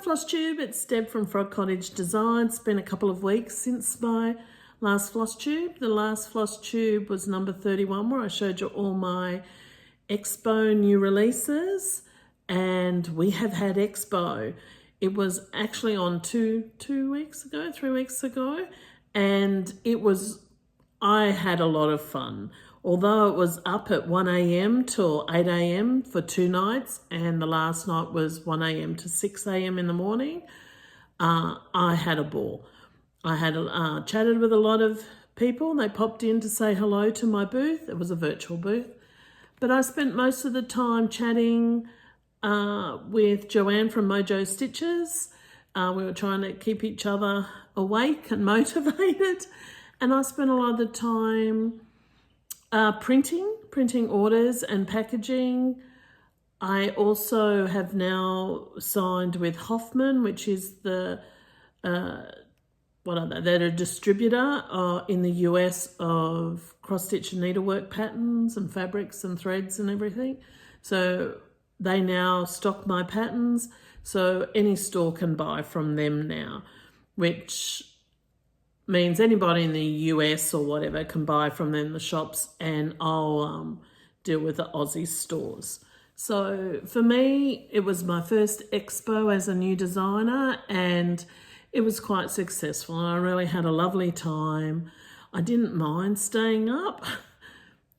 Flosstube, it's Deb from Frog Cottage Design. It's been a couple of weeks since my last Flosstube. The last Flosstube was number 31, where I showed you all my Expo new releases, and we have had Expo. It was actually on 3 weeks ago, and I had a lot of fun. Although it was up at 1 a.m. till 8 a.m. for 2 nights, and the last night was 1 a.m. to 6 a.m. in the morning, I had a ball. I had chatted with a lot of people. They popped in to say hello to my booth. It was a virtual booth. But I spent most of the time chatting with Joanne from Mojo Stitches. We were trying to keep each other awake and motivated. And I spent a lot of the time printing orders and packaging. I also have now signed with Hoffman, which is they're a distributor in the US of cross-stitch and needlework patterns and fabrics and threads and everything. So they now stock my patterns, so any store can buy from them now, which means anybody in the US or whatever can buy from them, the shops, and I'll deal with the Aussie stores. So for me, it was my first Expo as a new designer, and it was quite successful. I really had a lovely time. I didn't mind staying up.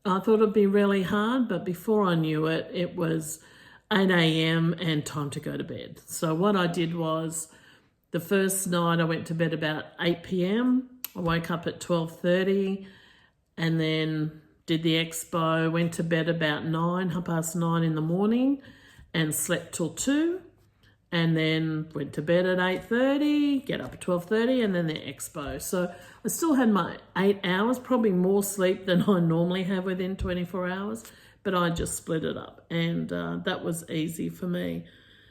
I thought it'd be really hard, but before I knew it, it was 8 a.m. and time to go to bed. So what I did was, the first night I went to bed about 8 p.m. I woke up at 12:30 and then did the Expo, went to bed about 9:30 in the morning and slept till 2, and then went to bed at 8:30, get up at 12:30, and then the Expo. So I still had my 8 hours, probably more sleep than I normally have within 24 hours, but I just split it up, and that was easy for me.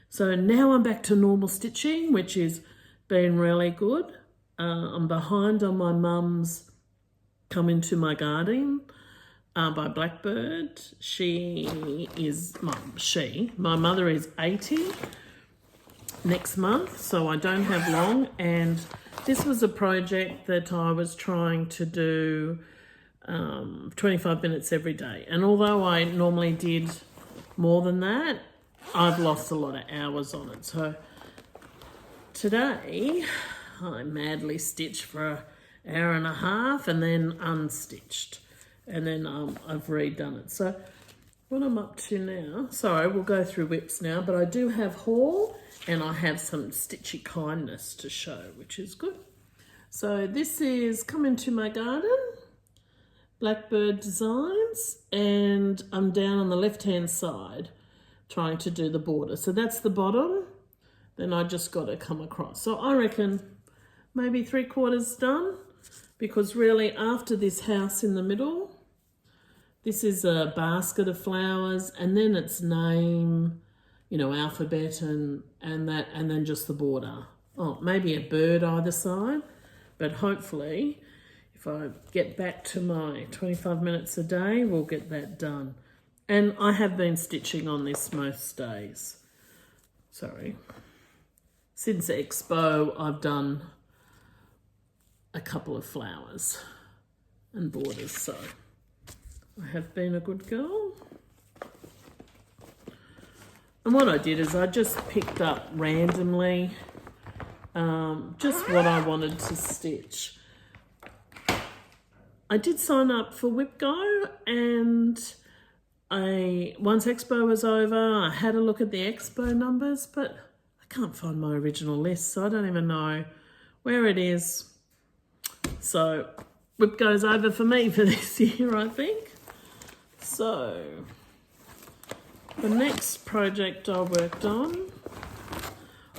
So now I'm back to normal stitching, which is been really good. I'm behind on my mum's Come Into My Garden by Blackbird. My mother is 80 next month, so I don't have long, and this was a project that I was trying to do 25 minutes every day, and although I normally did more than that, I've lost a lot of hours on it. So today I madly stitched for an hour and a half and then unstitched, and then I've redone it. So what I'm up to now, sorry, we'll go through whips now, but I do have haul and I have some Stitchy Kindness to show, which is good. So this is Come Into My Garden, Blackbird Designs, and I'm down on the left hand side trying to do the border. So that's the bottom, then I just got to come across. So I reckon maybe 3/4 done, because really after this house in the middle, this is a basket of flowers, and then it's name, alphabet and that, and then just the border. Oh, maybe a bird either side, but hopefully if I get back to my 25 minutes a day, we'll get that done. And I have been stitching on this most days. Since Expo, I've done a couple of flowers and borders, so I have been a good girl. And what I did is I just picked up randomly just what I wanted to stitch. I did sign up for WhipGo, and once Expo was over, I had a look at the Expo numbers, but I can't find my original list, so I don't even know where it is. So WhipGo's over for me for this year, I think. So the next project I worked on,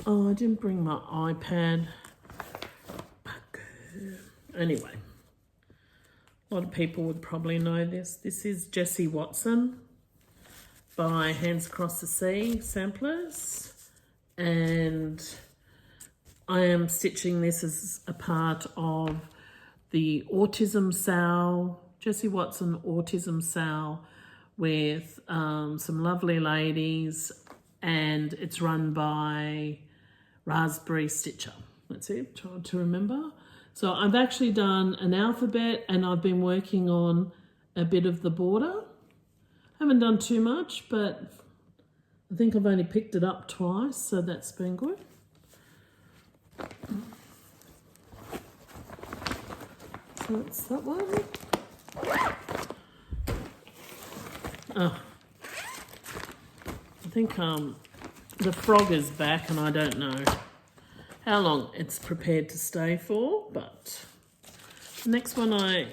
I didn't bring my iPad. Anyway, a lot of people would probably know this. This is Jessie Watson by Hands Across the Sea Samplers, and I am stitching this as a part of the Autism Sale, Jessie Watson Autism Sale, with some lovely ladies, and it's run by raspberry stitcher. That's it, trying to remember. So I've actually done an alphabet and I've been working on a bit of the border. Haven't done too much, but I think I've only picked it up twice, so that's been good. So that's that one. Oh, I think the frog is back and I don't know how long it's prepared to stay for, but the next one I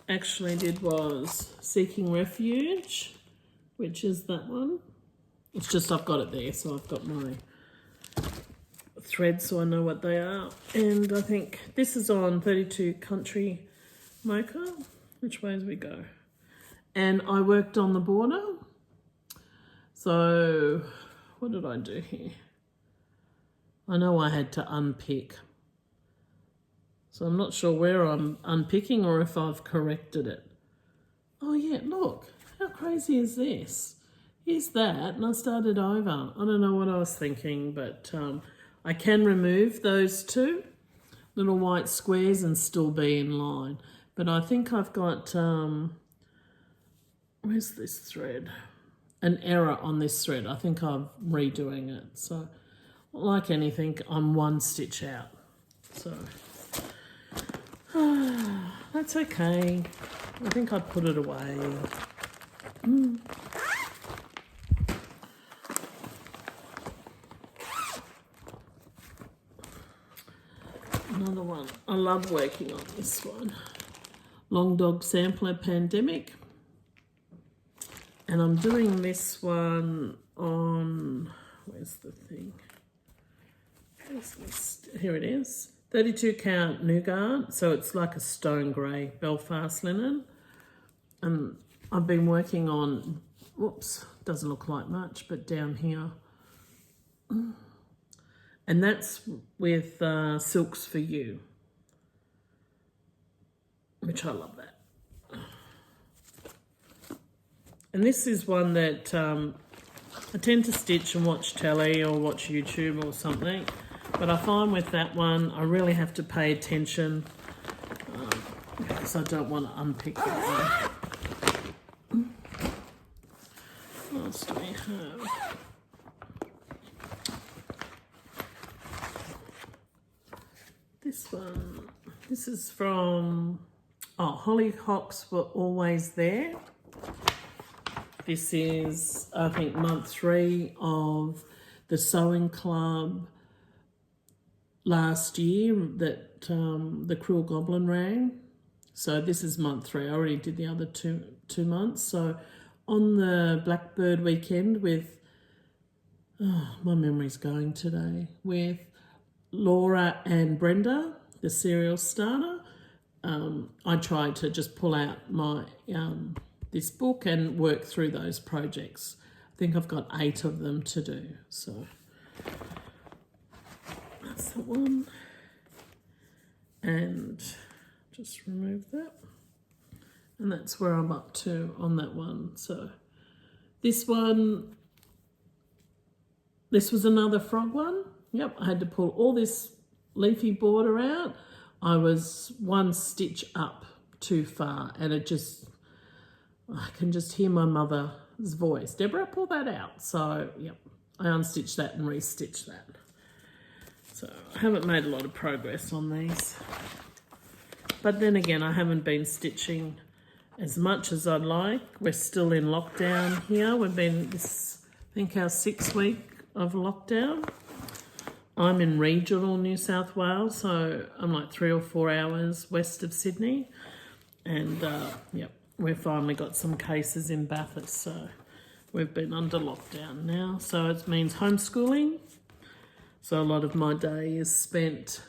actually did was Seeking Refuge, which is that one. It's just I've got it there, so I've got my threads so I know what they are. And I think this is on 32 Country Mocha. Which way as we go? And I worked on the border. So what did I do here? I know I had to unpick. So I'm not sure where I'm unpicking or if I've corrected it. Oh yeah, look, how crazy is this? Here's that, and I started over. I don't know what I was thinking, but I can remove those two little white squares and still be in line. But I think I've got, where's this thread? An error on this thread. I think I'm redoing it. So, like anything, I'm one stitch out. So, that's okay. I think I'd put it away. Another one. I love working on this one. Long Dog Sampler Pandemic. And I'm doing this one on, where's the thing? Where's this? Here it is. 32 count Nougat. So it's like a stone grey Belfast linen. And I've been working on, whoops, doesn't look like much, but down here. And that's with Silks for You, which I love that. And this is one that I tend to stitch and watch telly or watch YouTube or something. But I find with that one, I really have to pay attention because I don't want to unpick that one. What else do we have? This one, this is from, Hollyhocks Were Always There. This is, I think, month 3 of the sewing club last year that the Cruel Goblin ran. So this is month 3. I already did the other two months. So on the Blackbird weekend with, my memory's going today, with Laura and Brenda, the serial starter, I tried to just pull out my this book and work through those projects. I think I've got 8 of them to do. So that's the one. And just remove that. And that's where I'm up to on that one. So this one, this was another frog one. Yep, I had to pull all this leafy border out. I was 1 stitch up too far and it just, I can just hear my mother's voice. Deborah, pull that out. So, yep, I unstitched that and restitched that. So I haven't made a lot of progress on these. But then again, I haven't been stitching as much as I'd like. We're still in lockdown here. We've been, this, I think, our 6th week of lockdown. I'm in regional New South Wales, so I'm like 3 or 4 hours west of Sydney. And, yep, we've finally got some cases in Bathurst, so we've been under lockdown now. So it means homeschooling. So a lot of my day is spent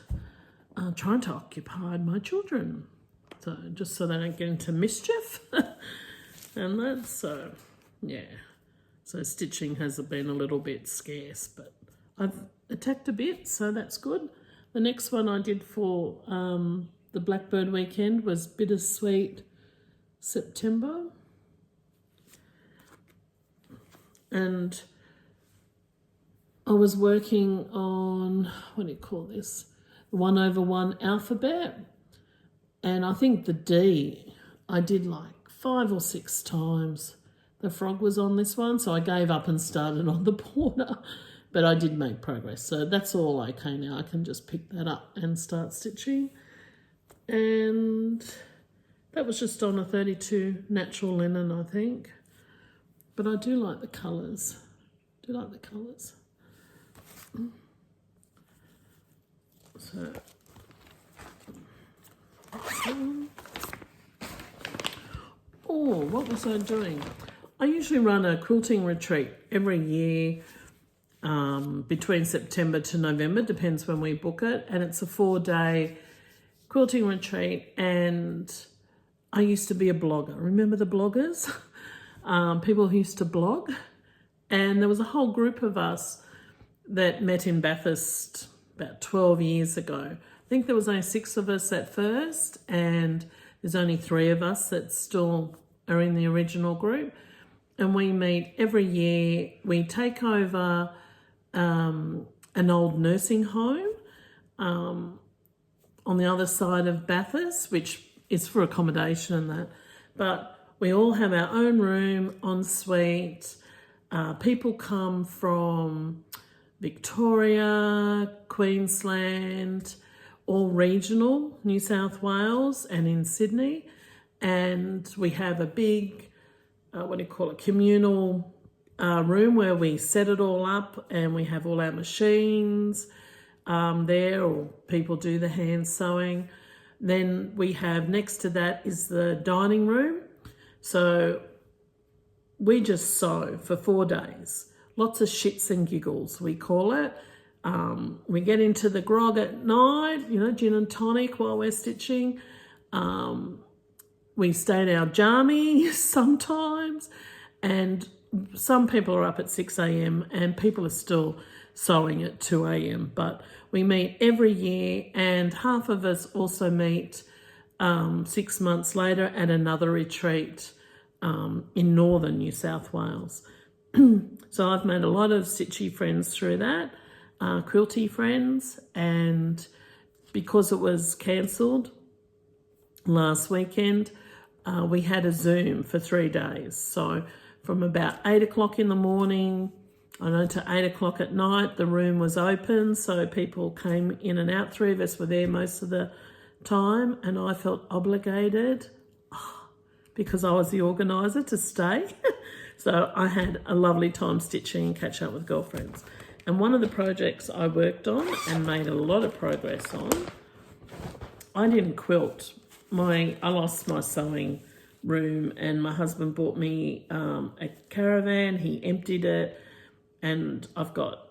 trying to occupy my children. So just so they don't get into mischief. And that's, so, yeah. So stitching has been a little bit scarce, but I've attacked a bit, so that's good. The next one I did for the Blackbird weekend was Bittersweet September. And I was working on, what do you call this? The 1/1 alphabet. And I think the D, I did like 5 or 6 times. The frog was on this one, so I gave up and started on the border. But I did make progress, so that's all okay now. I can just pick that up and start stitching. And that was just on a 32 natural linen, I think. But I do like the colours. Do like the colours. So, oh, what was I doing? I usually run a quilting retreat every year between September to November, depends when we book it. And it's a 4-day quilting retreat. And I used to be a blogger. Remember the bloggers? People who used to blog. And there was a whole group of us that met in Bathurst about 12 years ago. I think there was only 6 of us at first, and there's only 3 of us that still are in the original group. And we meet every year. We take over an old nursing home on the other side of Bathurst, which is for accommodation and that. But we all have our own room, en suite. People come from Victoria, Queensland, all regional, New South Wales and in Sydney. And we have a big, communal room where we set it all up, and we have all our machines there, or people do the hand sewing. Then we have, next to that is the dining room. So we just sew for 4 days. Lots of shits and giggles, we call it. We get into the grog at night, gin and tonic while we're stitching. We stay in our jammies sometimes, and some people are up at 6 a.m. and people are still sewing at 2 a.m. But we meet every year, and half of us also meet 6 months later at another retreat in northern New South Wales. So I've made a lot of stitchy friends through that, quilty friends, and because it was cancelled last weekend, we had a Zoom for 3 days. So from about 8 o'clock in the morning, to 8 o'clock at night, the room was open, so people came in and out. 3 of us were there most of the time, and I felt obligated because I was the organiser to stay. So I had a lovely time stitching and catch up with girlfriends. And one of the projects I worked on and made a lot of progress on, I didn't quilt. I lost my sewing room, and my husband bought me a caravan. He emptied it, and I've got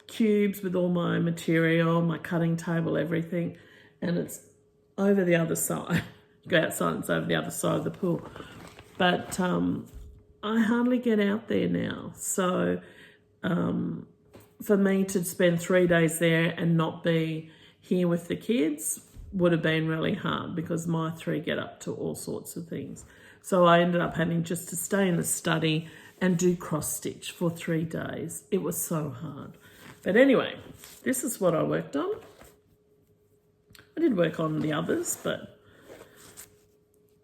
cubes with all my material, my cutting table, everything, and it's over the other side. You go outside and it's over the other side of the pool. But I hardly get out there now. So for me to spend 3 days there and not be here with the kids would have been really hard, because my 3 get up to all sorts of things. So I ended up having just to stay in the study and do cross stitch for 3 days. It was so hard. But anyway, this is what I worked on. I did work on the others, but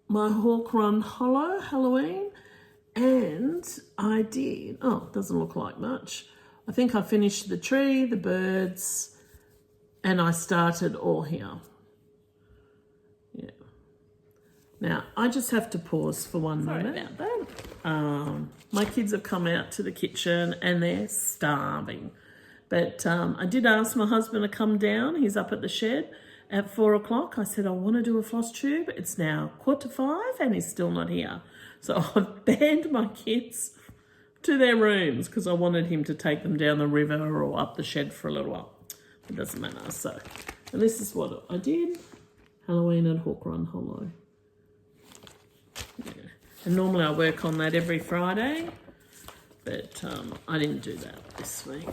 my Hawk Run Hollow Halloween, and I did, it doesn't look like much. I think I finished the tree, the birds, and I started all here. Yeah. Now, I just have to pause for one minute. Sorry about that. My kids have come out to the kitchen and they're starving. But I did ask my husband to come down. He's up at the shed at 4 o'clock. I said, I want to do a floss tube. It's now 4:45 and he's still not here. So I've banned my kids to their rooms because I wanted him to take them down the river or up the shed for a little while. It doesn't matter. So, and this is what I did. Halloween at Hawk Run Hollow. Yeah. And normally I work on that every Friday, but I didn't do that this week.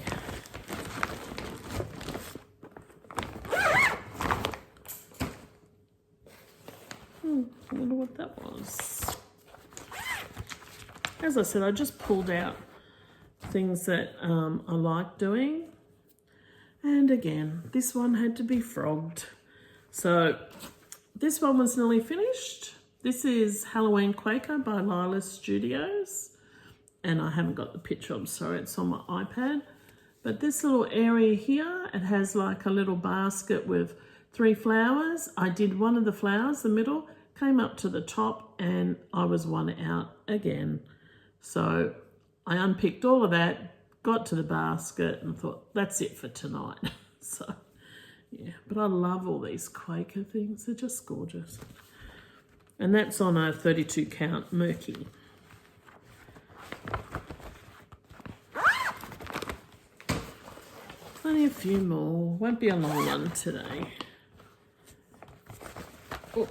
I wonder what that was. As I said, I just pulled out things that I like doing. And again, this one had to be frogged. So this one was nearly finished. This is Halloween Quaker by Lila's Studios. And I haven't got the picture, I'm sorry, it's on my iPad. But this little area here, it has like a little basket with 3 flowers. I did one of the flowers, the middle, came up to the top, and I was one out again. So I unpicked all of that, got to the basket and thought, that's it for tonight. So yeah, but I love all these Quaker things. They're just gorgeous. And that's on a 32 count Murky. Only a few more. Won't be a long one today. Oh.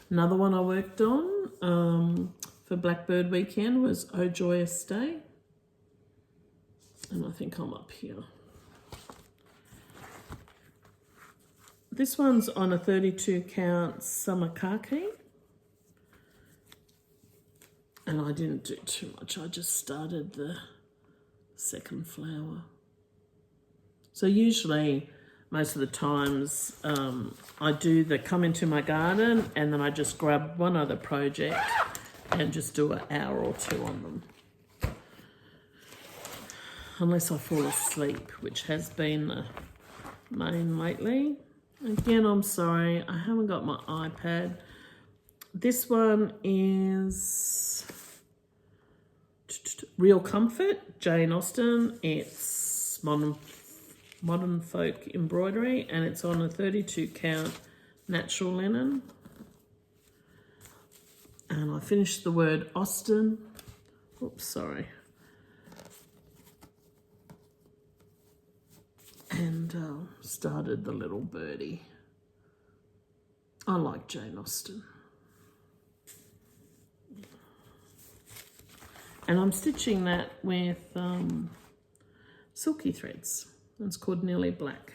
Another one I worked on for Blackbird weekend was Oh Joyous Day. And I think I'm up here. This one's on a 32 count Summer Khaki. And I didn't do too much. I just started the second flower. So usually, most of the times, I do the come into my garden and then I just grab one other project and just do an hour or two on them. Unless I fall asleep, which has been the main lately. Again, I'm sorry, I haven't got my iPad. This one is Real Comfort, Jane Austen. It's modern folk embroidery, and it's on a 32 count natural linen. And I finished the word Austen. Oops, sorry. And started the little birdie. I like Jane Austen. And I'm stitching that with silky threads. It's called Nearly Black.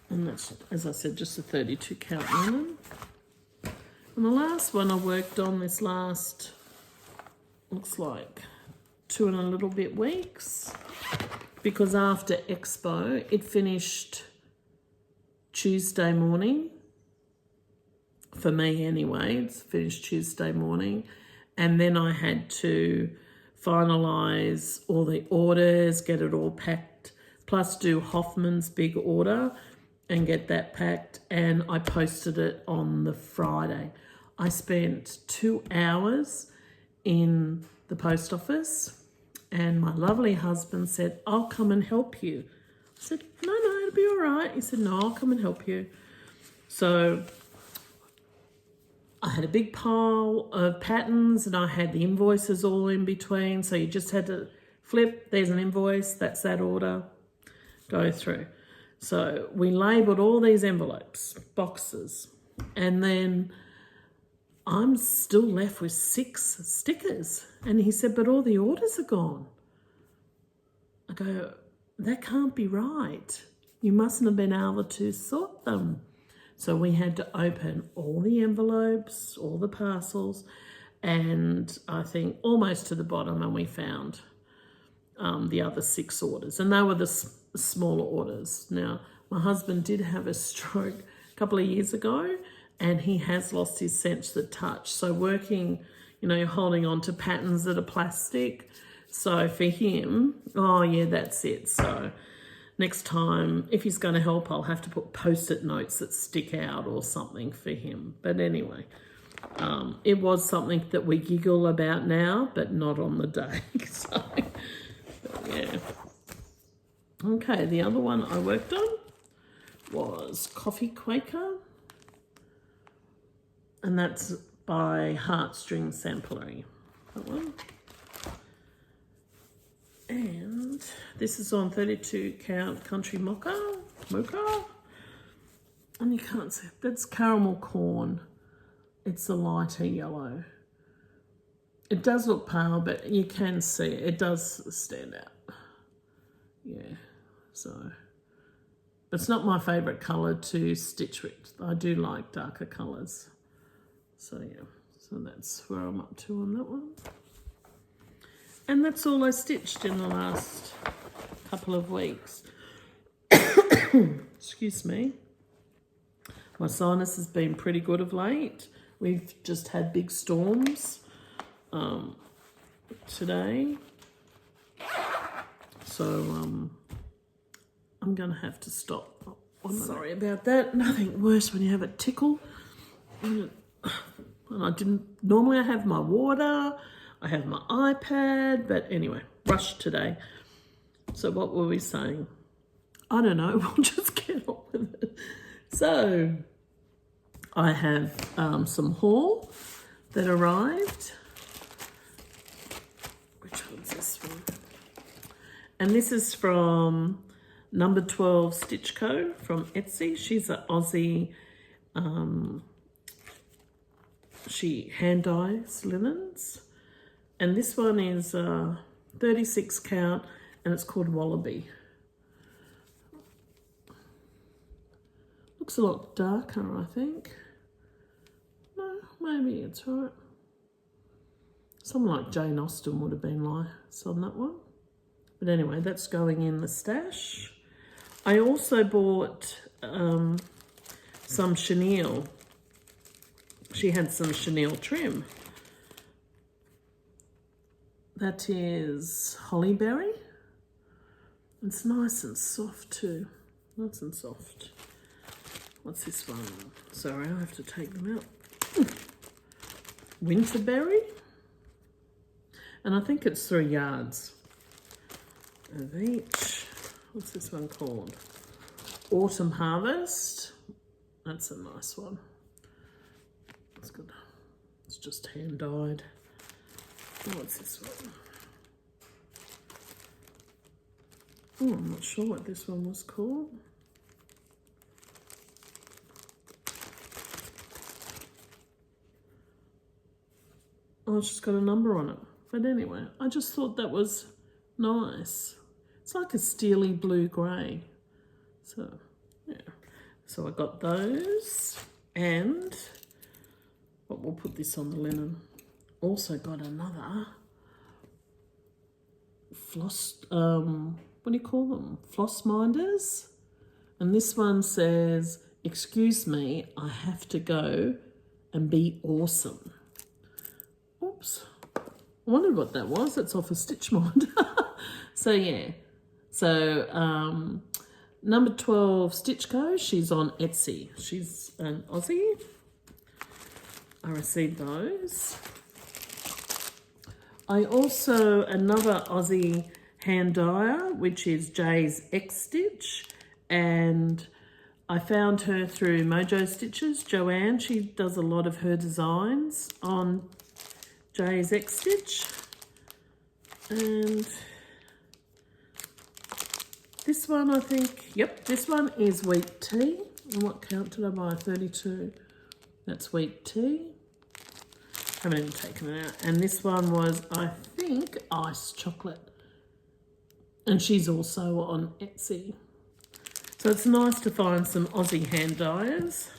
And that's, as I said, just a 32 count linen. And the last one I worked on this last, looks like 2 and a little bit weeks. Because after Expo, it finished Tuesday morning. For me anyway, it's finished Tuesday morning. And then I had to finalise all the orders, get it all packed, plus do Hoffman's big order and get that packed. And I posted it on the Friday. I spent 2 hours in the post office and my lovely husband said, I'll come and help you. I said, no, it'll be all right. He said, no, I'll come and help you. So I had a big pile of patterns and I had the invoices all in between. So you just had to flip, there's an invoice, that's that order, go through. So we labelled all these envelopes, boxes, and then I'm still left with 6 stickers. And he said, but all the orders are gone. I go, that can't be right. You mustn't have been able to sort them. So we had to open all the envelopes, all the parcels, and I think almost to the bottom, and we found the other 6 orders. And they were the smaller orders. Now, my husband did have a stroke a couple of years ago, and he has lost his sense of touch. So working, holding on to patterns that are plastic. So for him, oh yeah, that's it. So next time, if he's going to help, I'll have to put post-it notes that stick out or something for him. But anyway, it was something that we giggle about now, but not on the day. So, yeah. Okay, the other one I worked on was Coffee Quaker. And that's by Heartstring Samplery. That one. And this is on 32 count Country Mocha. And you can't see, that's caramel corn. It's a lighter yellow. It does look pale, but you can see it. It does stand out. Yeah, so. But it's not my favourite colour to stitch with. I do like darker colours. So yeah, so that's where I'm up to on that one. And that's all I stitched in the last couple of weeks. Excuse me. My sinus has been pretty good of late. We've just had big storms today. So I'm going to have to stop. Sorry about that. Nothing worse when you have a tickle. And normally I have my water, I have my iPad, but anyway, rushed today. So what were we saying? I don't know, we'll just get on with it. So I have some haul that arrived. Which one's this one? And this is from Number 12 Stitch Co. from Etsy. She's an Aussie. She hand dyes linens. And this one is 36 count and it's called Wallaby. Looks a lot darker, I think. No, maybe it's right. Someone like Jane Austen would have been nice on that one. But anyway, that's going in the stash. I also bought some chenille. She had some chenille trim. That is Hollyberry. It's nice and soft too. Nice and soft. What's this one? Sorry, I have to take them out. Winterberry. And I think it's 3 yards of each. What's this one called? Autumn Harvest. That's a nice one. That's good. It's just hand dyed. What's this one? Oh, I'm not sure what this one was called. Oh, it's just got a number on it. But anyway, I just thought that was nice. It's like a steely blue grey. So, yeah. So I got those. And, but we'll put this on the linen. Also got another what do you call them? Floss minders. And this one says, excuse me, I have to go and be awesome. Oops. I wondered what that was. It's off a Stitch Minder. So yeah. So Number 12 Stitch Co. She's on Etsy. She's an Aussie. I received those. I also, another Aussie hand dyer, which is Jay's X Stitch, and I found her through Mojo Stitches. Joanne, she does a lot of her designs on Jay's X Stitch. And this one, I think, yep, this one is wheat tea. And what count did I buy? 32. That's wheat tea. Haven't even taken it out. And this one was, I think, iced chocolate. And she's also on Etsy. So it's nice to find some Aussie hand dyers.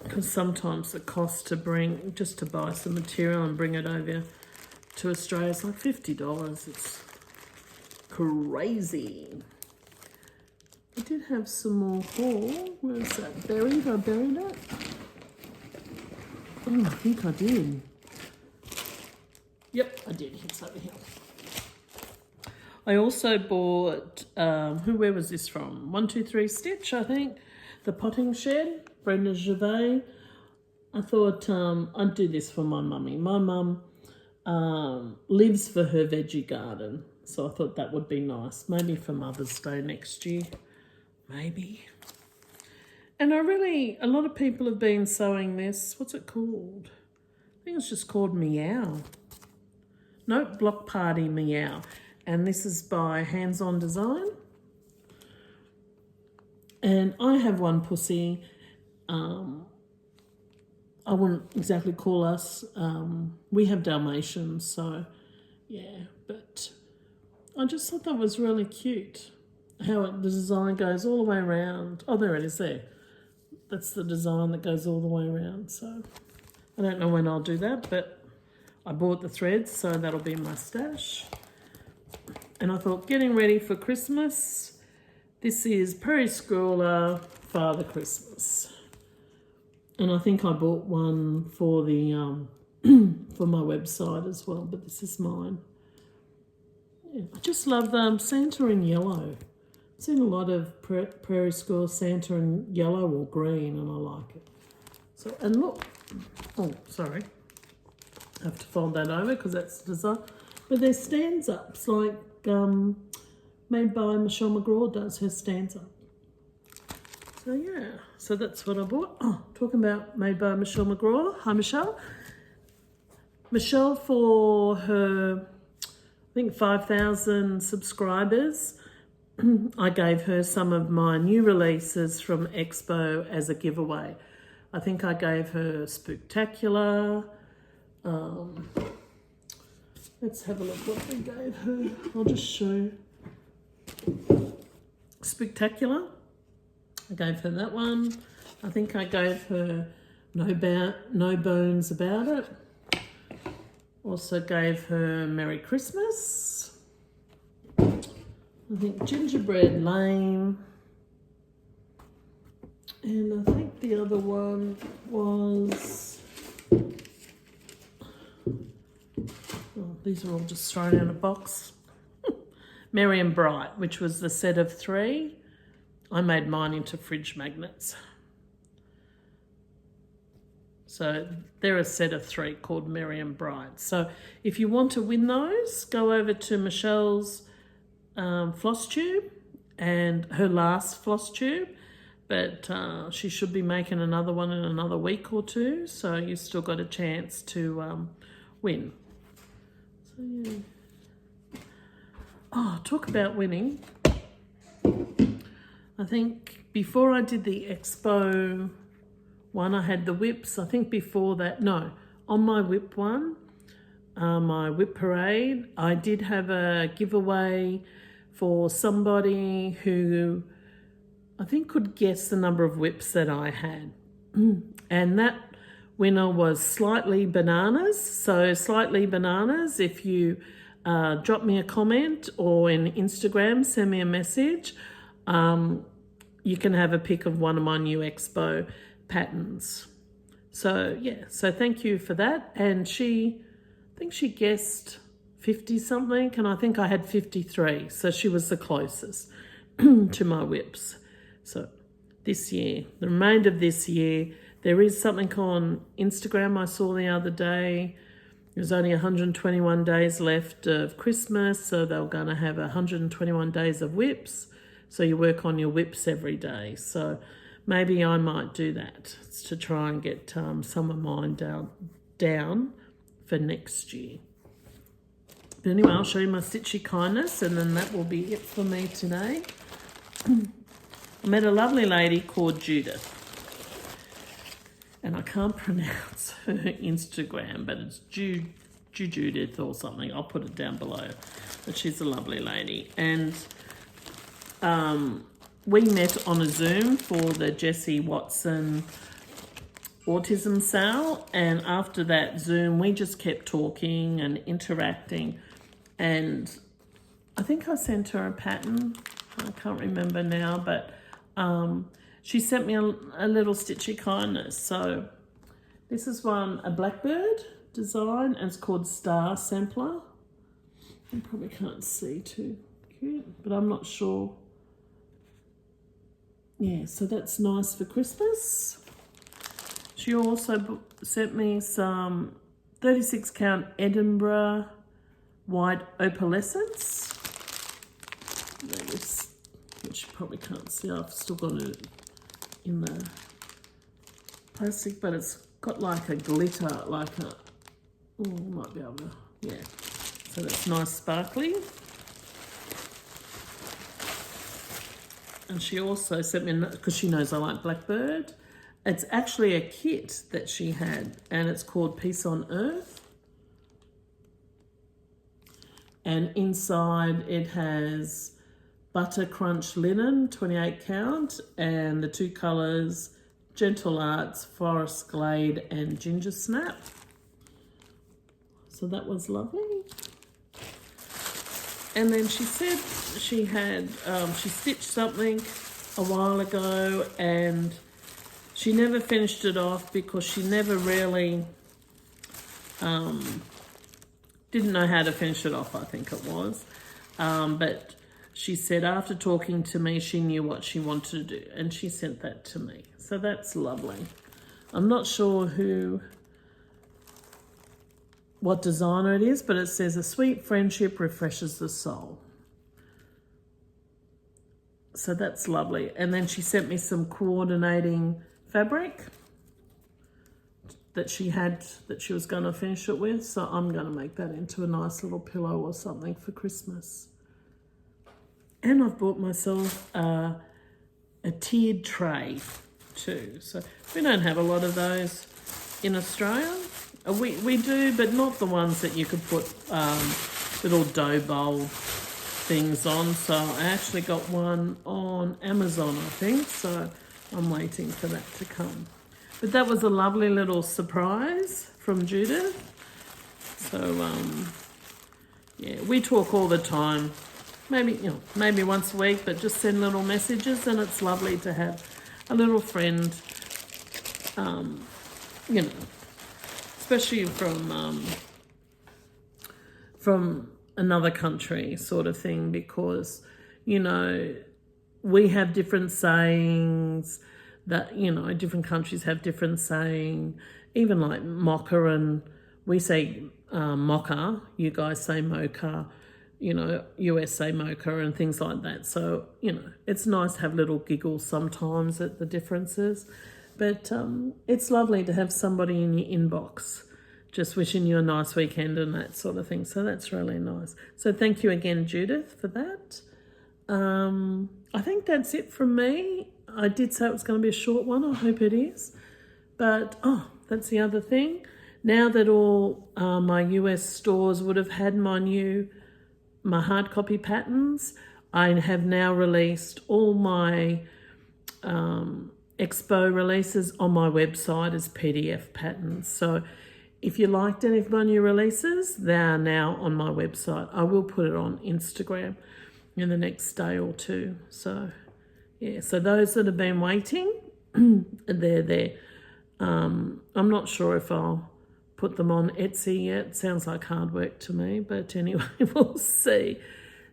Because sometimes the cost to bring, just to buy some material and bring it over to Australia is like $50. It's crazy. I did have some more haul. Where's that buried? I buried it. Oh, I think I did. Yep, I did. It's over here. I also bought, where was this from? 123 Stitch, I think. The Potting Shed, Brenda Gervais. I thought I'd do this for my mummy. My mum lives for her veggie garden. So I thought that would be nice. Maybe for Mother's Day next year. Maybe. And a lot of people have been sewing this. What's it called? I think it's just called Meow. Nope, Block Party Meow. And this is by Handson Design. And I have one pussy. I wouldn't exactly call us. We have Dalmatians, so yeah. But I just thought that was really cute. How the design goes all the way around. Oh, there it is there. That's the design that goes all the way around. So I don't know when I'll do that, but I bought the threads, so that'll be my stash. And I thought, getting ready for Christmas, this is Prairie Scrawler Father Christmas. And I think I bought one for the for my website as well, but this is mine. Yeah, I just love Santa in yellow. I've seen a lot of Prairie Scrawler Santa in yellow or green, and I like it. So, and look, oh, sorry. I have to fold that over because that's the design. But they're stanza-ups, like made by Michelle McGraw does her stanza-up. So yeah, so that's what I bought. Oh, talking about made by Michelle McGraw. Hi, Michelle. Michelle, for her, I think 5,000 subscribers, I gave her some of my new releases from Expo as a giveaway. I think I gave her Spooktacular. Let's have a look what we gave her. I'll just show. Spooktacular. I gave her that one. I think I gave her No Bones About It. Also gave her Merry Christmas. I think Gingerbread Lane. And I think the other one was... Oh, these are all just thrown in a box. Merry and Bright, which was the set of 3. I made mine into fridge magnets. So they're a set of 3 called Merry and Bright. So if you want to win those, go over to Michelle's Flosstube and her last Flosstube. But she should be making another one in another week or 2. So you've still got a chance to win. So yeah. Oh, talk about winning. I think before I did the Expo one, I had the whips. I think before that, no, on my whip one, my whip parade, I did have a giveaway for somebody who I think could guess the number of whips that I had. And that winner was Slightly Bananas. So Slightly Bananas, if you drop me a comment or in Instagram, send me a message, you can have a pic of one of my new Expo patterns. So yeah, so thank you for that. And I think she guessed 50 something, and I think I had 53. So she was the closest to my whips. So this year, the remainder of this year, there is something on Instagram I saw the other day. There's only 121 days left of Christmas, so they're going to have 121 days of whips. So you work on your whips every day. So maybe I might do that to try and get some of mine down for next year. But anyway, I'll show you my Stitchy Kindness, and then that will be it for me today. I met a lovely lady called Judith. And I can't pronounce her Instagram, but it's Judith or something. I'll put it down below. But she's a lovely lady. And we met on a Zoom for the Jessie Watson autism sale. And after that Zoom, we just kept talking and interacting. And I think I sent her a pattern. I can't remember now, but she sent me a little Stitchy Kindness. So this is a blackbird design, and it's called Star Sampler. You probably can't see too cute, but I'm not sure. Yeah, so that's nice for Christmas. She also sent me some 36 count Edinburgh white opalescence, which you probably can't see. I've still got it in the plastic, but it's got like a glitter, might be able to, yeah. So that's nice sparkly. And she also sent me, because she knows I like blackbird, it's actually a kit that she had, and it's called Peace on Earth. And inside it has Butter Crunch Linen, 28 count, and the 2 colours, Gentle Arts, Forest Glade, and Ginger Snap. So that was lovely. And then she said she had, she stitched something a while ago and she never finished it off because she never really didn't know how to finish it off, I think it was. But she said after talking to me, she knew what she wanted to do and she sent that to me. So that's lovely. I'm not sure what designer it is, but it says a sweet friendship refreshes the soul. So that's lovely. And then she sent me some coordinating fabric that she was going to finish it with. So I'm going to make that into a nice little pillow or something for Christmas. And I've bought myself a tiered tray too. So we don't have a lot of those in Australia. We do, but not the ones that you could put little dough bowl things on. So I actually got one on Amazon, I think. So I'm waiting for that to come. But that was a lovely little surprise from Judith. So yeah, we talk all the time. Maybe once a week, but just send little messages, and it's lovely to have a little friend. Especially from another country sort of thing, because, we have different sayings that, different countries have different saying, even like mocha, and we say mocha, you guys say mocha, US say mocha and things like that. So, it's nice to have little giggles sometimes at the differences. But it's lovely to have somebody in your inbox just wishing you a nice weekend and that sort of thing. So that's really nice. So thank you again, Judith, for that. I think that's it from me. I did say it was going to be a short one. I hope it is. But, that's the other thing. Now that all my US stores would have had my hard copy patterns, I have now released all my Expo releases on my website as PDF patterns. So if you liked any of my new releases, they are now on my website. I will put it on Instagram in the next day or two. So yeah, so those that have been waiting, they're there. I'm not sure if I'll put them on Etsy yet. Sounds like hard work to me, but anyway, we'll see.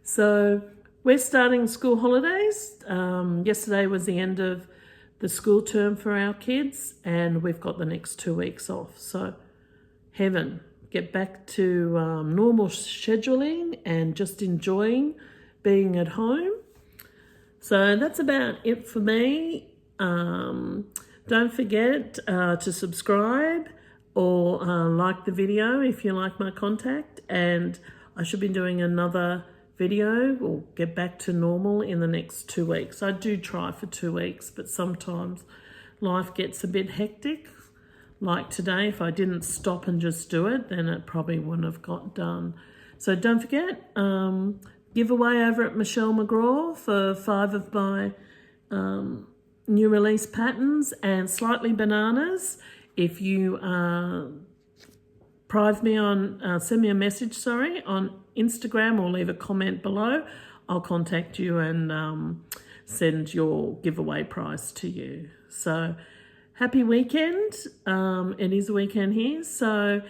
So we're starting school holidays. Yesterday was the end of the school term for our kids, and we've got the next 2 weeks off. So heaven, get back to normal scheduling and just enjoying being at home. So that's about it for me. Don't forget to subscribe or like the video if you like my contact, and I should be doing another video. We'll get back to normal in the next 2 weeks. I do try for 2 weeks, but sometimes life gets a bit hectic. Like today, if I didn't stop and just do it, then it probably wouldn't have got done. So don't forget, giveaway over at Michelle McGraw for 5 of my new release patterns and Slightly Bananas. If you send me a message, on Instagram, or leave a comment below, I'll contact you and send your giveaway prize to you. So happy weekend. It is a weekend here. So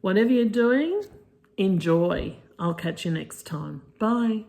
whatever you're doing, enjoy. I'll catch you next time. Bye.